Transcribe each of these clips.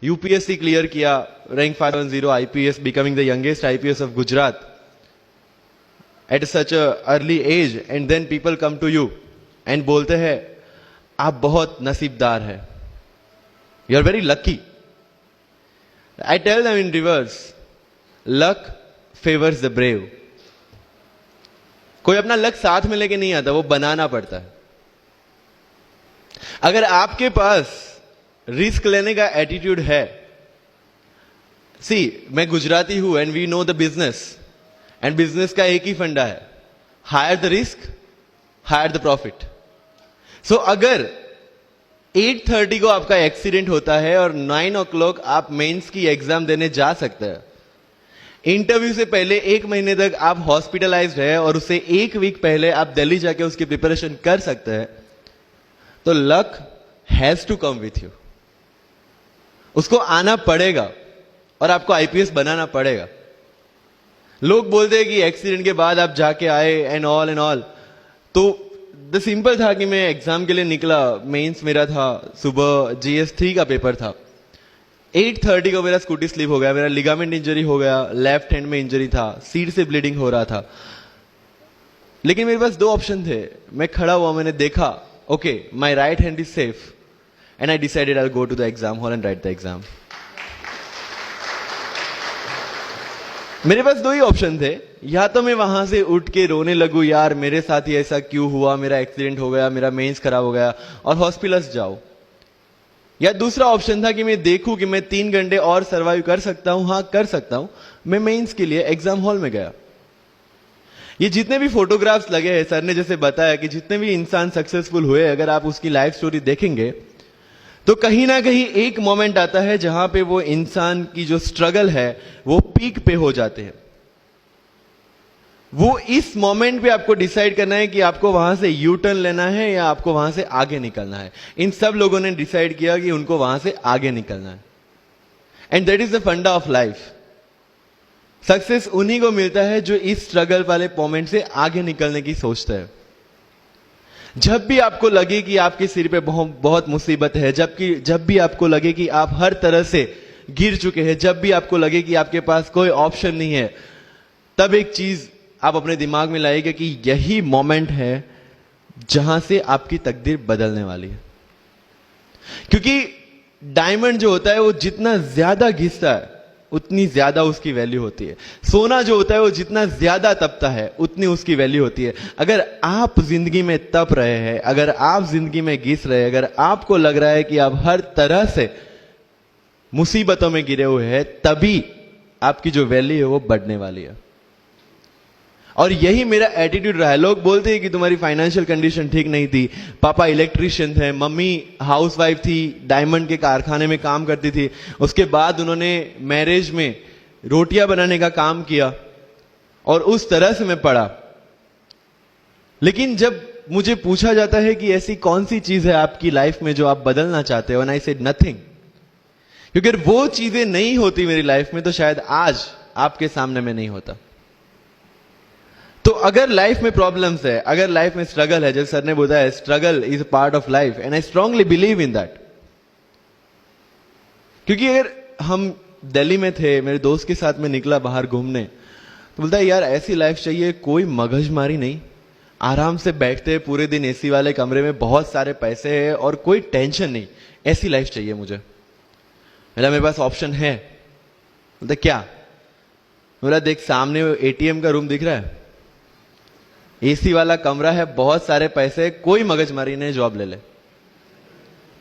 UPSC clear किया, rank 510 IPS, becoming the youngest IPS of Gujarat at such a early age, and then people come to you and बोलते हैं आप बहुत नसीबदार है, you are very lucky. I tell them in reverse, luck favours the brave. कोई अपना luck साथ में लेके नहीं आता, वो बनाना पड़ता है. अगर आपके पास रिस्क लेने का एटीट्यूड है, सी मैं गुजराती हूं and we know the business, and business का एक ही फंडा है, higher the risk higher the profit. So अगर 8:30 को आपका एक्सीडेंट होता है और 9 o'clock आप मेंस की एग्जाम देने जा सकते हैं, इंटरव्यू से पहले 1 महीने तक आप हॉस्पिटलाइज्ड है और उससे 1 वीक पहले आप दिल्ली जाके उसकी प्रिपरेशन कर सकते हैं, तो luck has to come with you. उसको आना पड़ेगा और आपको आईपीएस बनाना पड़ेगा. लोग बोलते हैं कि एक्सीडेंट के बाद आप जाके आए एंड ऑल, तो द सिंपल था कि मैं एग्जाम के लिए निकला, मेंस मेरा था, सुबह GS3 का पेपर था. 8:30 को मेरा स्कूटी स्लिप हो गया, मेरा लिगामेंट इंजरी हो गया, लेफ्ट हैंड में इंजरी था, सीट से ब्लीडिंग हो रहा था. लेकिन मेरे पास 2 ऑप्शन थे. मैं खड़ा हुआ, मैंने देखा, okay my right hand is safe, and I decided I'll go to the exam hall and write the exam. मेरे पास 2 ही ऑप्शन थे. या तो मैं वहां से उठ के रोने लगूं, यार मेरे साथ ही ऐसा क्यों हुआ, मेरा एक्सीडेंट हो गया, मेरा मेंस खराब हो गया, और हॉस्पिटल जाओ. या दूसरा ऑप्शन था कि मैं देखूं कि मैं 3 घंटे और सर्वाइव कर सकता हूं. हाँ कर सकता हूं. मैं मेंस के लिए एग्जाम हॉल में गया. ये जितने भी फोटोग्राफ्स लगे हैं, सर ने जैसे बताया कि जितने भी इंसान सक्सेसफुल हुए, अगर आप उसकी लाइफ स्टोरी देखेंगे तो कहीं ना कहीं एक मोमेंट आता है जहां पे वो इंसान की जो स्ट्रगल है वो पीक पे हो जाते हैं. वो इस मोमेंट पे आपको डिसाइड करना है कि आपको वहां से यू टर्न लेना है या आपको वहां से आगे निकलना है. इन सब लोगों ने डिसाइड किया कि उनको वहां से आगे निकलना है. एंड दैट इज द फंडा ऑफ लाइफ. सक्सेस उन्हीं को मिलता है जो इस स्ट्रगल वाले मोमेंट से आगे निकलने की सोचता है. जब भी आपको लगे कि आपके सिर पे बहुत मुसीबत है, जब भी आपको लगे कि आप हर तरह से गिर चुके हैं, जब भी आपको लगे कि आपके पास कोई ऑप्शन नहीं है, तब एक चीज आप अपने दिमाग में लाइएगा कि यही मोमेंट है जहां से आपकी तकदीर बदलने वाली है. क्योंकि डायमंड जो होता है वो जितना ज्यादा घिसता है उतनी ज्यादा उसकी वैल्यू होती है. सोना जो होता है वो जितना ज्यादा तपता है उतनी उसकी वैल्यू होती है. अगर आप जिंदगी में तप रहे हैं, अगर आप जिंदगी में घिस रहे हैं, अगर आपको लग रहा है कि आप हर तरह से मुसीबतों में गिरे हुए हैं, तभी आपकी जो वैल्यू है वो बढ़ने वाली है. और यही मेरा एटीट्यूड रहा है. लोग बोलते हैं कि तुम्हारी फाइनेंशियल कंडीशन ठीक नहीं थी, पापा इलेक्ट्रिशियन थे, मम्मी हाउसवाइफ थी, डायमंड के कारखाने में काम करती थी, उसके बाद उन्होंने मैरिज में रोटियां बनाने का काम किया और उस तरह से मैं पढ़ा. लेकिन जब मुझे पूछा जाता है कि ऐसी कौन सी चीज है आपकी लाइफ में जो आप बदलना चाहते हो, एंड आई सेड नथिंग. क्योंकि अगर वो चीजें नहीं होती मेरी लाइफ में तो शायद आज आपके सामने में नहीं होता. तो अगर लाइफ में प्रॉब्लम्स है, अगर लाइफ में स्ट्रगल है, जैसे सर ने बताया struggle is a part of life, and I strongly believe in that. क्योंकि अगर हम दिल्ली में थे, मेरे दोस्त के साथ में निकला बाहर घूमने, तो बोलता है यार ऐसी लाइफ चाहिए, कोई मगजमारी नहीं, आराम से बैठते पूरे दिन एसी वाले कमरे में, बहुत सारे पैसे है और कोई टेंशन नहीं, ऐसी लाइफ चाहिए मुझे. मेरे पास ऑप्शन है. बोलता क्या? बोला देख सामने एटीएम का रूम दिख रहा है, एसी वाला कमरा है, बहुत सारे पैसे, कोई मगजमारी नहीं, जॉब ले ले.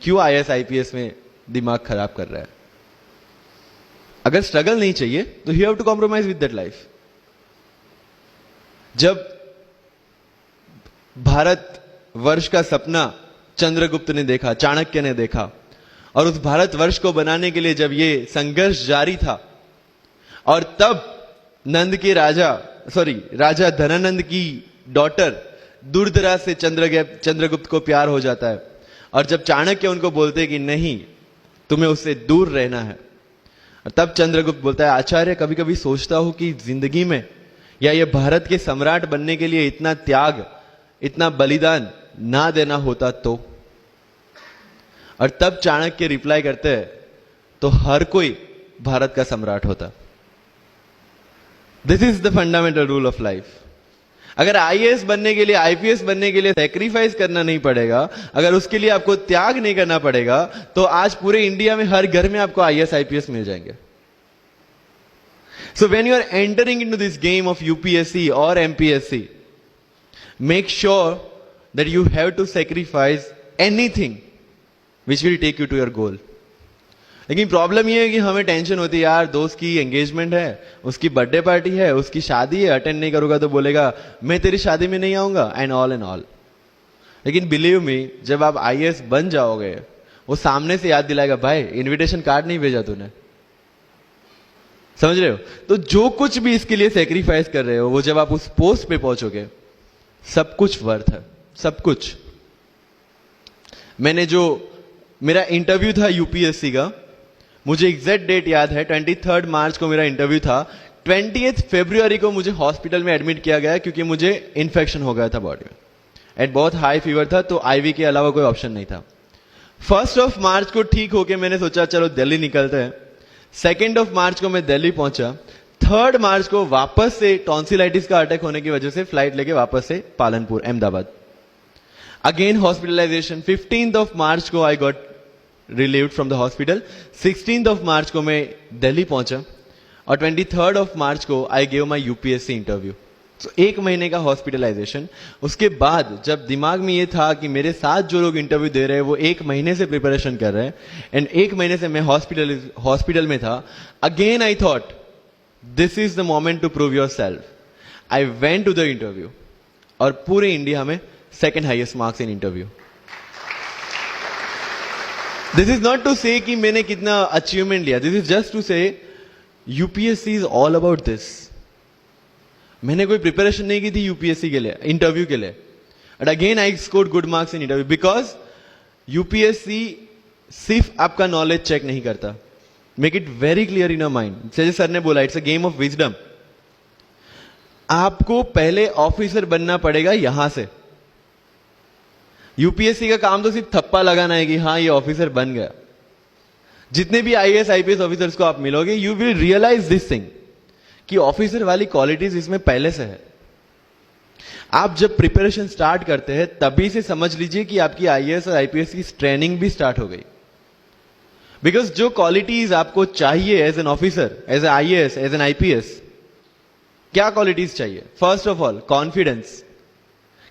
क्यों IAS IPS में दिमाग खराब कर रहा है? अगर स्ट्रगल नहीं चाहिए तो you have to compromise with that life. जब भारत वर्ष का सपना चंद्रगुप्त ने देखा, चाणक्य ने देखा, और उस भारत वर्ष को बनाने के लिए जब ये संघर्ष जारी था, और तब राजा धनानंद की डॉटर दूरदराज से चंद्रगुप्त को प्यार हो जाता है. और जब चाणक्य उनको बोलते कि नहीं तुम्हें उससे दूर रहना है, तब चंद्रगुप्त बोलता है आचार्य कभी कभी सोचता हूं कि जिंदगी में या ये भारत के सम्राट बनने के लिए इतना त्याग, इतना बलिदान ना देना होता तो. और तब चाणक्य रिप्लाई करते हैं तो हर कोई भारत का सम्राट होता। This is the fundamental rule of life. अगर आईएएस बनने के लिए, आईपीएस बनने के लिए सैक्रिफाइस करना नहीं पड़ेगा, अगर उसके लिए आपको त्याग नहीं करना पड़ेगा, तो आज पूरे इंडिया में हर घर में आपको आईएएस आईपीएस मिल जाएंगे। So when you are entering into this game of UPSC or MPSC, make sure that you have to sacrifice anything which will take you to your goal. लेकिन प्रॉब्लम ये है कि हमें टेंशन होती है, यार दोस्त की एंगेजमेंट है, उसकी बर्थडे पार्टी है, उसकी शादी है, अटेंड नहीं करूंगा तो बोलेगा मैं तेरी शादी में नहीं आऊंगा, एंड ऑल। लेकिन बिलीव मी, जब आप आईएएस बन जाओगे, वो सामने से याद दिलाएगा, भाई इनविटेशन कार्ड नहीं भेजा तूने। समझ रहे हो? तो जो कुछ भी इसके लिए सेक्रीफाइस कर रहे हो, वो जब आप उस पोस्ट पे पहुंचोगे, सब कुछ वर्थ है, सब कुछ। मेरा इंटरव्यू था यूपीएससी का, मुझे एग्जैक्ट डेट याद है, 23 मार्च को मेरा इंटरव्यू था। 20 फरवरी को मुझे हॉस्पिटल में एडमिट किया गया क्योंकि मुझे इन्फेक्शन हो गया था बॉडी में, एंड बहुत हाई फीवर था, तो आईवी के अलावा कोई ऑप्शन नहीं था। 1 मार्च को ठीक होके मैंने सोचा चलो दिल्ली निकलते हैं। 2 मार्च को मैं दिल्ली पहुंचा। 3 मार्च को वापस से टॉन्सिलाइटिस का अटैक होने की वजह से फ्लाइट लेके वापस से पालनपुर, अहमदाबाद, अगेन हॉस्पिटलाइजेशन। 15 मार्च को I got relieved from the hospital. 16 मार्च को मैं दिल्ली पहुंचा, और 23 मार्च को I gave my UPSC interview. तो 1 महीने का हॉस्पिटलाइजेशन। उसके बाद जब दिमाग में ये था कि मेरे साथ जो लोग इंटरव्यू दे रहे हैं वो 1 महीने से प्रिपरेशन कर रहे हैं, एंड 1 महीने से मैं हॉस्पिटल में था, again I thought this is the moment to prove yourself. I went to the interview, और पूरे इंडिया में 2nd highest marks in interview. This is not to say कि मैंने कितना अचीवमेंट लिया, this is just to say UPSC is all about this. मैंने कोई preparation नहीं की थी यूपीएससी के लिए, इंटरव्यू के लिए, but again I scored good marks in interview, because UPSC सिर्फ आपका नॉलेज चेक नहीं करता। Make it very clear in your mind, जैसे सर ने बोला, it's a game of wisdom. आपको पहले ऑफिसर बनना पड़ेगा यहां से। यूपीएससी का काम तो सिर्फ थप्पा लगाना है कि हाँ ये ऑफिसर बन गया। जितने भी आईएएस आईपीएस ऑफिसर्स को आप मिलोगे, you will realize this thing कि ऑफिसर वाली क्वालिटीज इसमें पहले से है। आप जब प्रिपरेशन स्टार्ट करते हैं तभी से समझ लीजिए कि आपकी आईएएस और आईपीएस की ट्रेनिंग भी स्टार्ट हो गई। बिकॉज जो क्वालिटीज आपको चाहिए as an officer, as a IAS, as an IPS, क्या क्वालिटीज चाहिए? फर्स्ट ऑफ ऑल कॉन्फिडेंस,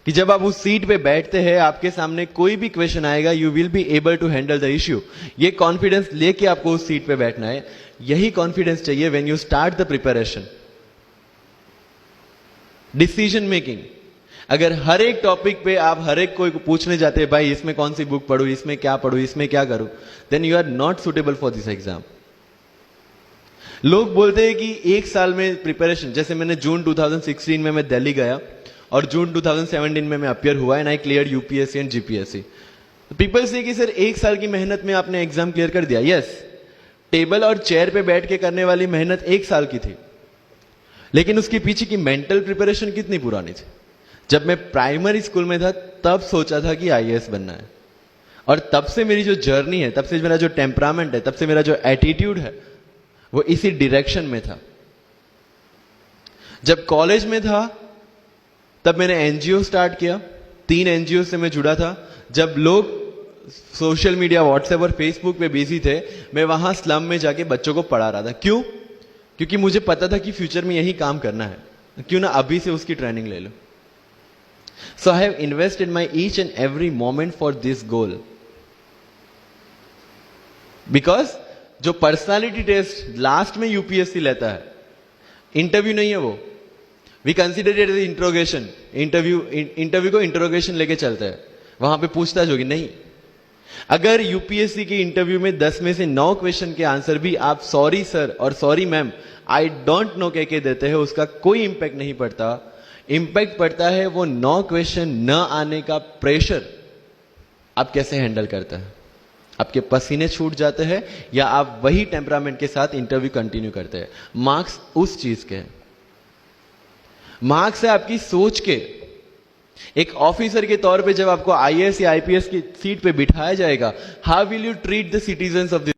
कि जब आप उस सीट पे बैठते हैं, आपके सामने कोई भी क्वेश्चन आएगा, you will be able to handle the issue. ये कॉन्फिडेंस लेके आपको उस सीट पे बैठना है। यही कॉन्फिडेंस चाहिए when you start the preparation. Decision making, अगर हर एक टॉपिक पे आप हर एक कोई पूछने जाते हैं, भाई इसमें कौन सी बुक पढ़ूं, इसमें क्या पढ़ूं, इसमें क्या करूं, then you are not suitable for this exam. लोग बोलते हैं कि 1 साल में प्रिपरेशन, जैसे मैंने जून 2016 में मैं दिल्ली गया, और जून 2017 में मैं अपियर हुआ, and I clear UPSC and GPSC. People से कि सर 1 साल की मेहनत में आपने एग्जाम क्लियर कर दिया। यस, टेबल और चेयर पे बैठ के करने वाली मेहनत 1 साल की थी, लेकिन उसके पीछे की मेंटल प्रिपरेशन कितनी पुरानी थी। जब मैं प्राइमरी स्कूल में था तब सोचा था कि आईएएस बनना है, और तब से मेरी जो जर्नी है, तब से मेरा जो टेम्परामेंट है, तब से मेरा जो एटीट्यूड है, वो इसी डायरेक्शन में था। जब कॉलेज में था तब मैंने एनजीओ स्टार्ट किया, 3 एनजीओ से मैं जुड़ा था। जब लोग सोशल मीडिया, व्हाट्सएप और फेसबुक पे बिजी थे, मैं वहां स्लम में जाके बच्चों को पढ़ा रहा था। क्यों? क्योंकि मुझे पता था कि फ्यूचर में यही काम करना है, क्यों ना अभी से उसकी ट्रेनिंग ले लो। So I have invested my each and every moment for this goal. Because जो पर्सनालिटी टेस्ट लास्ट में यूपीएससी लेता है, इंटरव्यू नहीं है वो, we consider it as interrogation. Interview को इंट्रोगेशन लेके चलते हैं, वहां पे पूछताछ होगी नहीं। अगर यूपीएससी के इंटरव्यू में 10 में से 9 क्वेश्चन के आंसर भी आप सॉरी सर और sorry ma'am, I don't know कह के देते हैं, उसका कोई इंपैक्ट नहीं पड़ता। इंपैक्ट पड़ता है वो 9 क्वेश्चन न आने का प्रेशर आप कैसे हैंडल करते हैं। आपके पसीने छूट जाते हैं या आप वही टेम्परामेंट के साथ इंटरव्यू कंटिन्यू करते हैं। मार्क्स उस चीज के हैं, मार्क्स है आपकी सोच के। एक ऑफिसर के तौर पे जब आपको आईएएस या आईपीएस की सीट पे बिठाया जाएगा, how will you treat the citizens of this